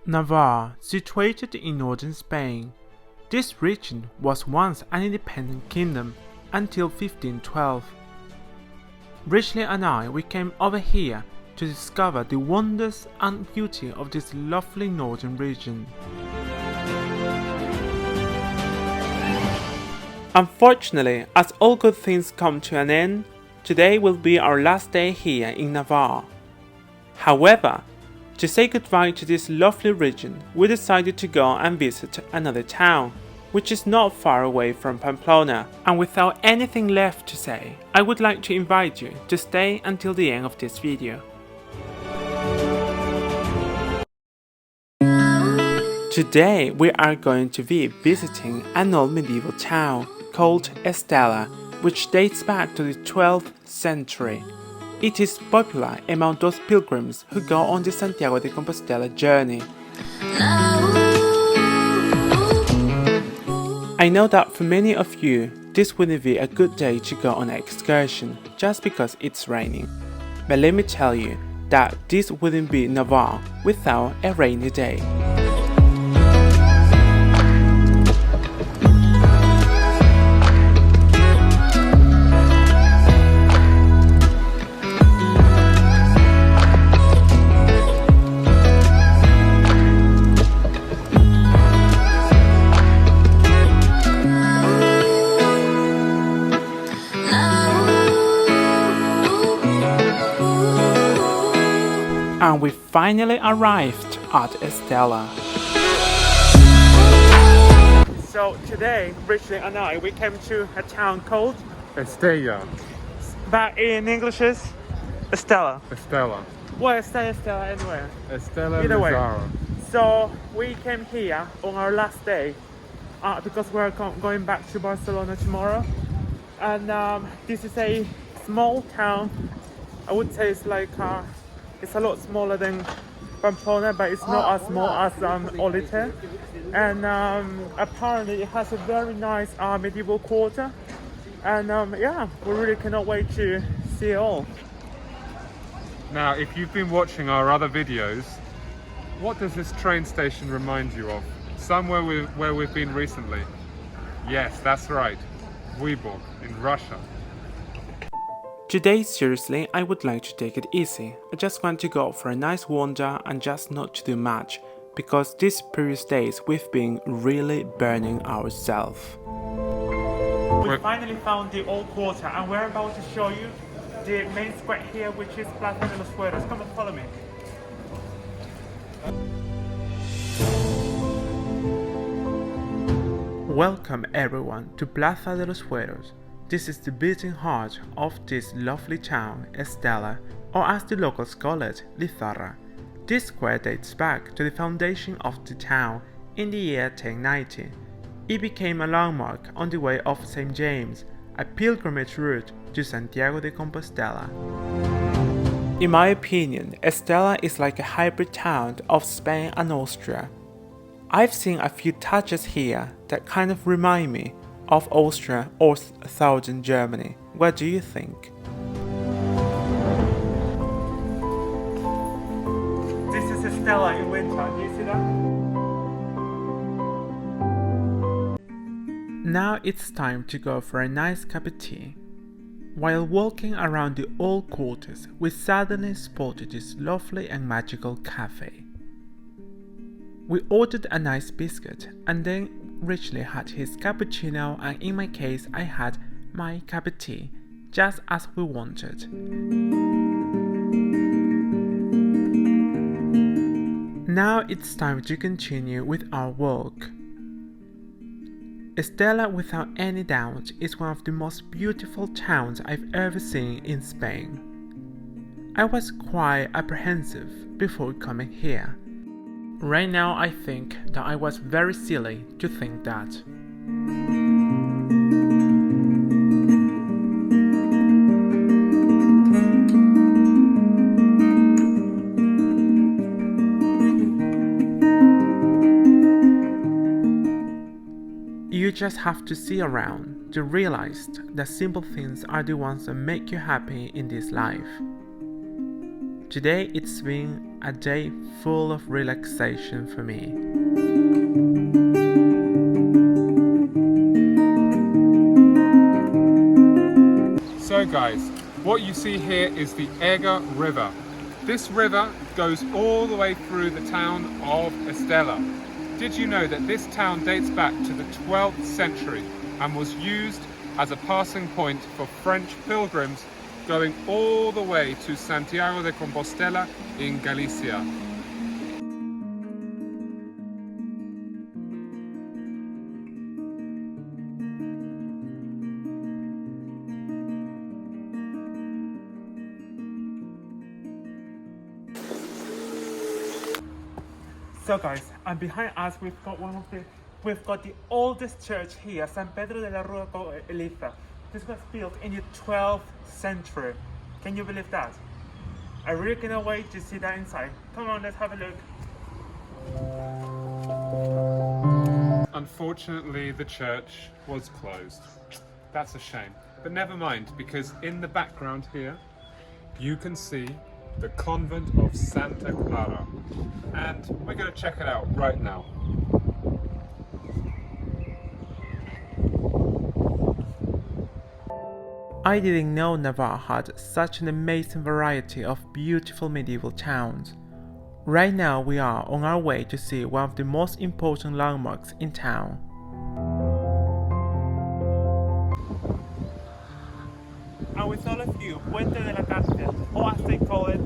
Navarre, situated in northern Spain. This region was once an independent kingdom until 1512. Richelieu and we came over here to discover the wonders and beauty of this lovely northern region. Unfortunately, as all good things come to an end, today will be our last day here in Navarre. However, to say goodbye to this lovely region, we decided to go and visit another town, which is not far away from Pamplona. And without anything left to say, I would like to invite you to stay until the end of this video. Today we are going to be visiting an old medieval town called Estella, which dates back to the 12th century. It is popular among those pilgrims who go on the Santiago de Compostela journey. I know that for many of you, this wouldn't be a good day to go on an excursion just because it's raining. But let me tell you that this wouldn't be Navarre without a rainy day. And we finally arrived at Estella. So today, Richelieu and we came to a town called Estella. But in English is Estella. Estella. Well, Estella anywhere. Estella Either way. Navarre. So we came here on our last day because we're going back to Barcelona tomorrow. And this is a small town. I would say it's like it's a lot smaller than Pamplona, but it's not as small as Olite. And apparently it has a very nice medieval quarter. And yeah, we really cannot wait to see it all. Now, if you've been watching our other videos, what does this train station remind you of? Somewhere where we've been recently. Yes, that's right. Vyborg in Russia. Today, seriously, I would like to take it easy. I just want to go for a nice wander and just not to do much, because these previous days we've been really burning ourselves. We finally found the old quarter and we're about to show you the main square here, which is Plaza de los Fueros. Come and follow me. Welcome everyone to Plaza de los Fueros. This is the beating heart of this lovely town, Estella, or as the locals call it, Lizarra. This square dates back to the foundation of the town in the year 1090. It became a landmark on the way of St. James, a pilgrimage route to Santiago de Compostela. In my opinion, Estella is like a hybrid town of Spain and Austria. I've seen a few touches here that kind of remind me of Austria or southern Germany. What do you think? This is Estella in winter, do you see that? Now it's time to go for a nice cup of tea. While walking around the old quarters, we suddenly spotted this lovely and magical cafe. We ordered a nice biscuit and then Richelieu had his cappuccino, and in my case I had my cup of tea, just as we wanted. Now it's time to continue with our walk. Estella, without any doubt, is one of the most beautiful towns I've ever seen in Spain. I was quite apprehensive before coming here. Right now I think that I was very silly to think that. You just have to see around to realize that simple things are the ones that make you happy in this life. Today it's been a day full of relaxation for me. So guys, what you see here is the Ega River. This river goes all the way through the town of Estella. Did you know that this town dates back to the 12th century and was used as a passing point for French pilgrims going all the way to Santiago de Compostela in Galicia? So guys, and behind us we've got the oldest church here, San Pedro de la Rua Eliza. This was built in the 12th century. Can you believe that? I really cannot wait to see that inside. Come on, let's have a look. Unfortunately, the church was closed. That's a shame. But never mind, because in the background here, you can see the convent of Santa Clara. And we're going to check it out right now. I didn't know Navarre had such an amazing variety of beautiful medieval towns. Right now we are on our way to see one of the most important landmarks in town. And with all of you, Puente de la Cárcel, or as they call it,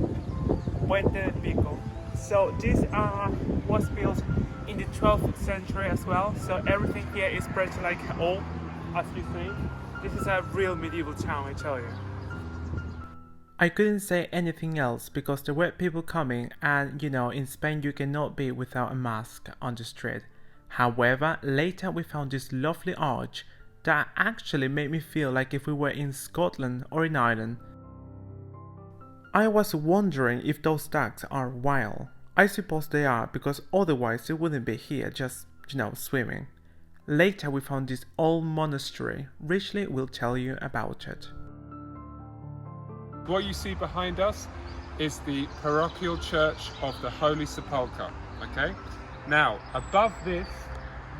Puente del Pico. So this was built in the 12th century as well, so everything here is pretty like old, as you see. This is a real medieval town, I tell you. I couldn't say anything else because there were people coming, and you know, in Spain you cannot be without a mask on the street. However, later we found this lovely arch that actually made me feel like if we were in Scotland or in Ireland. I was wondering if those ducks are wild. I suppose they are, because otherwise they wouldn't be here just, you know, swimming. Later we found this old monastery. Richly will tell you about it. What you see behind us is the parochial church of the Holy Sepulchre, okay? Now, above this,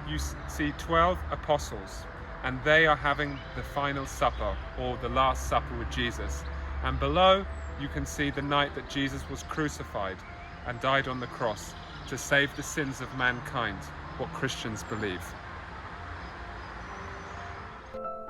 you see 12 apostles, and they are having the final supper, or the last supper with Jesus. And below, you can see the night that Jesus was crucified and died on the cross to save the sins of mankind, what Christians believe.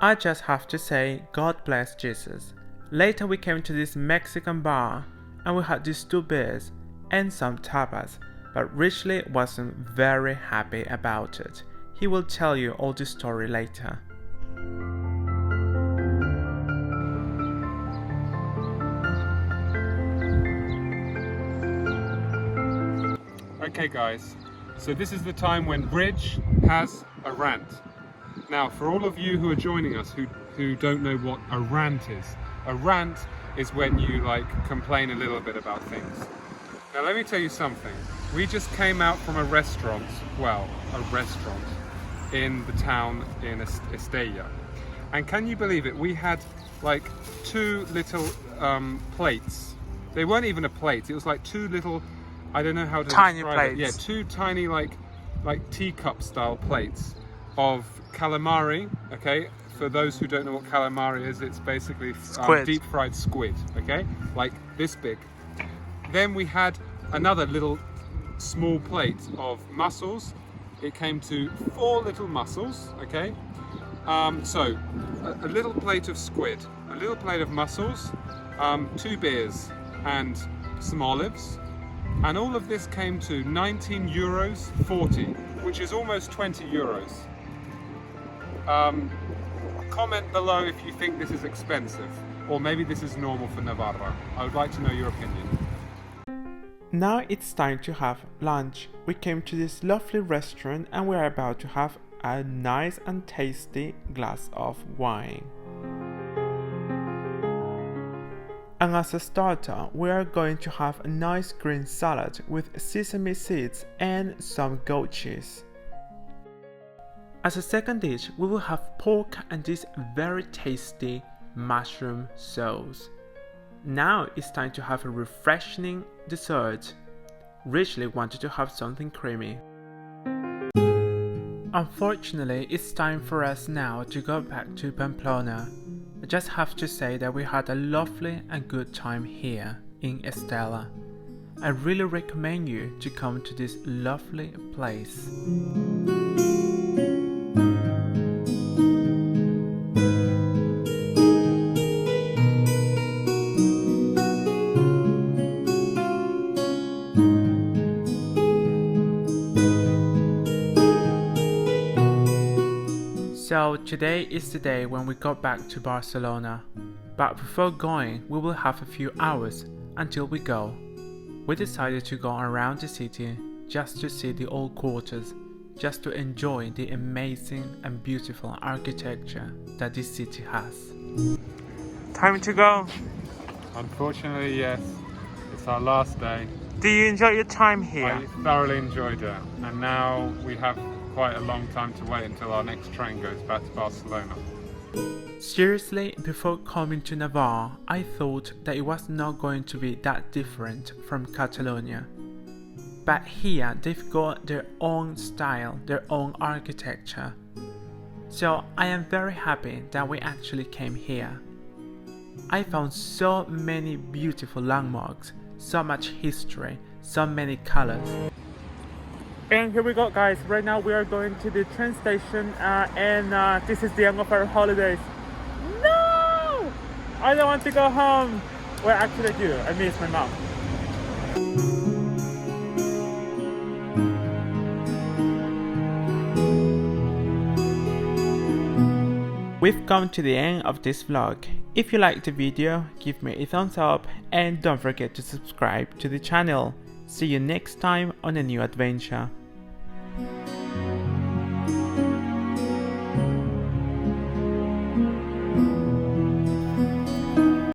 I just have to say, God bless Jesus. Later we came to this Mexican bar and we had these 2 beers and some tapas, but Richly wasn't very happy about it. He will tell you all the story later. Okay guys, so this is the time when Bridge has a rant. Now, for all of you who are joining us who don't know what a rant is when you complain a little bit about things. Now let me tell you something. We just came out from a restaurant in the town in Estella. And can you believe it? We had 2 little plates. They weren't even a plate, it was 2 little, I don't know how to tiny describe plates. it. Yeah, 2 tiny like teacup style plates of calamari, okay? For those who don't know what calamari is, it's basically deep fried squid, okay? Like this big. Then we had another little small plate of mussels. It came to 4 little mussels, okay? So a little plate of squid, a little plate of mussels, 2 beers and some olives. And all of this came to €19.40, which is almost 20 euros. Comment below if you think this is expensive, or maybe this is normal for Navarra. I would like to know your opinion. Now it's time to have lunch. We came to this lovely restaurant and we are about to have a nice and tasty glass of wine. And as a starter, we are going to have a nice green salad with sesame seeds and some goat cheese. As a second dish, we will have pork and this very tasty mushroom sauce. Now it's time to have a refreshing dessert. Richly wanted to have something creamy. Unfortunately, it's time for us now to go back to Pamplona. I just have to say that we had a lovely and good time here in Estella. I really recommend you to come to this lovely place. So today is the day when we go back to Barcelona, but before going we will have a few hours until we go. We decided to go around the city just to see the old quarters, just to enjoy the amazing and beautiful architecture that this city has. Time to go! Unfortunately, yes. It's our last day. Do you enjoy your time here? I thoroughly enjoyed it, and now we have quite a long time to wait until our next train goes back to Barcelona. Seriously, before coming to Navarre, I thought that it was not going to be that different from Catalonia. But here they've got their own style, their own architecture. So I am very happy that we actually came here. I found so many beautiful landmarks, so much history, so many colors. And here we go, guys. Right now we are going to the train station and this is the end of our holidays. No! I don't want to go home. Well, actually I do. I miss my mom. We've come to the end of this vlog. If you liked the video, give me a thumbs up and don't forget to subscribe to the channel. See you next time on a new adventure.